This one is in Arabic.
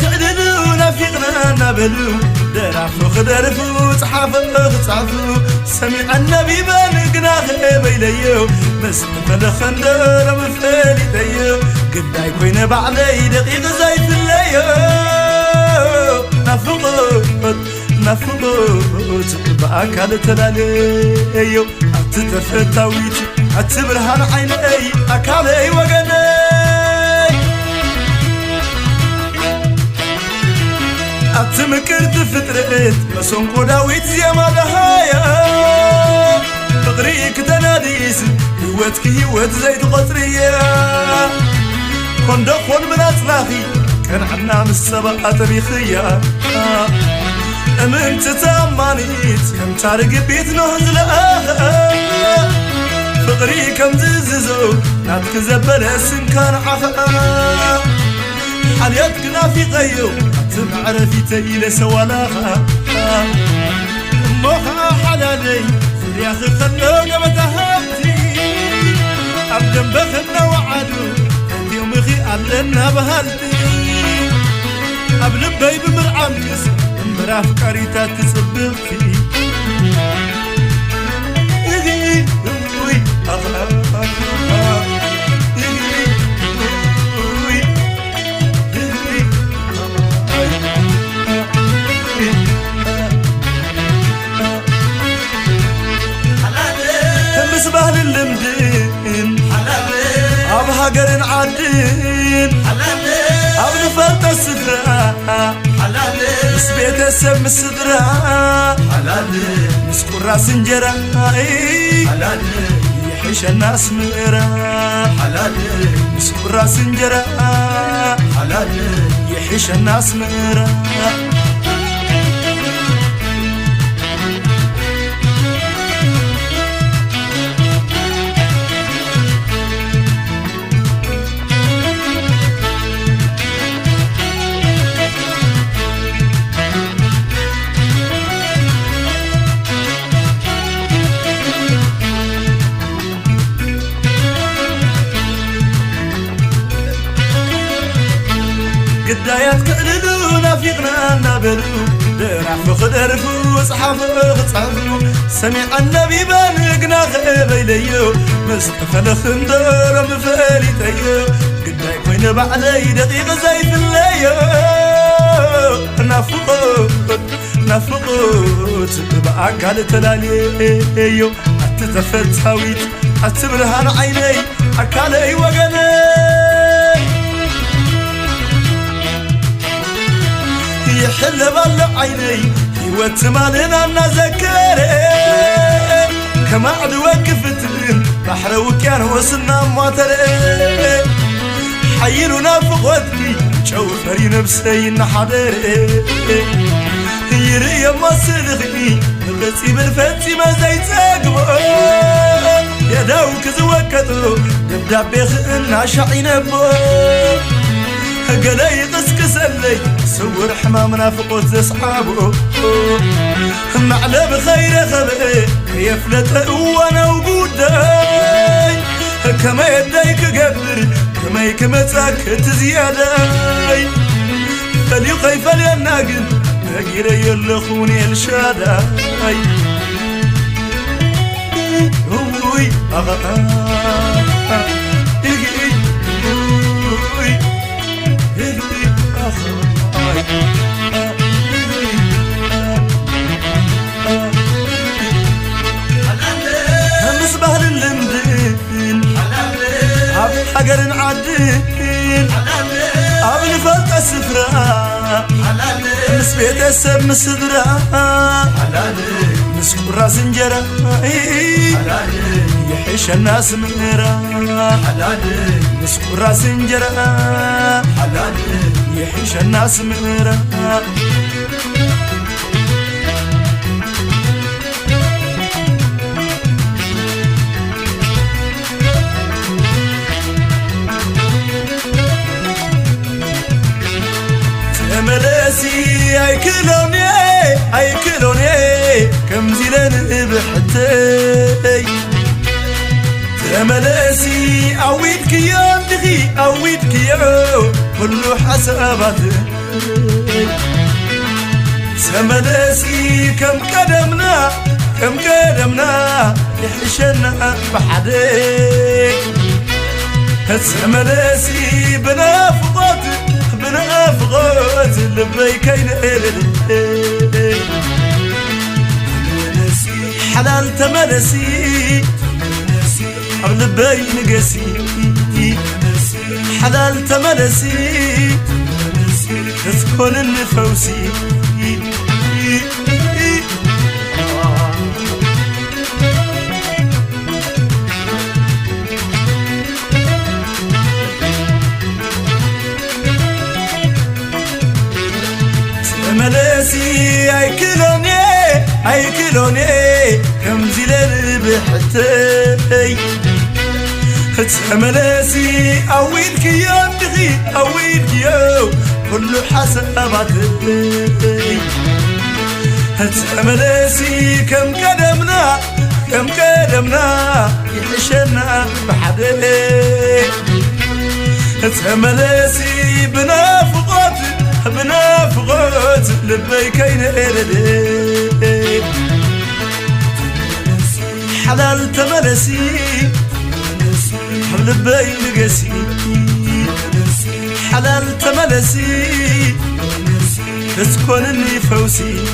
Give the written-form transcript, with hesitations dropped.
كعدلو نافقنا نبلو درافو خدرفو صحافو سمع النبي بانقنا خيبي ليو مستفل خندر مفالي تيو قداي كوين بعلي دقيقة زيت الليو نفقوت بأكاد تلاليو أتتفتاويت أتبرهان عيني أكالي وغني أتمكر تفترقت مسون قداويت زيما لهايا فقريك تناديس هوتك هوت زيت قطرية كندخون من أطلاقي كان عنا من السبقة تبيخية أمنت تأمانيت كم تارق بيت نهزلها فقري كم زززو ناتك زبل اسم كان عفا حالياتك في غيو تمعرفي تايلة سوالاها موخا حلالي يا أخي خلونا متهمتي أبدن بخنا وعدو اليوم أخي علنا بهالتي قبل بي بمرعمس مراف كاريتا تسبق فيه مسبه للمدين أب هاجرن عادين أب نفلت السدرة مس بيت السم السدرة مس قرا سنجرة يحيش الناس مئرة مس قرا سنجرة يحيش الناس مئرة قدايات كعدلو نافقنا نبلو درافو خدرفو صحافو سمع النبي بانقنا خيبي ليو مستفل خندر مفالي تيو قداي كوين بعلي دقيقة زيت الليو نفقوت بأكاد تلاليو أتتفت هاويت أتبرهان عيني أكالي وغني يحل بالله عيني هيوت مالنا نذكري كما عد وقفت بحر وكان وصلنا مواتري حيلنا فقدني شوفري نفسي نحضري يري ما صدقني نغسي بالفتي ما زيت اقوى يا داوك زوكتو دبدابي خلنا شعينبو قلي قسكس اللي سور حمامنا فقوت اصحابه معلى بخير خبئ يفلت وانا وجودي كما يديك قبر كما يكمتك تزيادة فليقي فليناقن نقير يلخوني الشادة هوي مسبه للمدين أب حجر عادين أب نفلت السفرة مس بيت السم السدرة مس قرا سنجرة يحيش الناس منيرة مس قرا سنجرة يحيش الناس منيرة ملاسي اي كلوني كم زلان بحتي ملاسي اويدك يا دغي اويدك يا كل حساباتي سملسي كم قدمنا يحشنا بحدي سملسي بنافقات لبي كين حلال تملسي لبي نقسي حلال تملسي تكون النفوسي ملاسي اي كيلوني كم زلال بحتي ملاسي اويلك يا دغي اويلك يا كل حساباتي ملاسي كم قدمنا يحشنا بحدي ملاسي بنافقات لبي كين حلال تملسي لبي نقسي حلال تملسي تكون النفوسي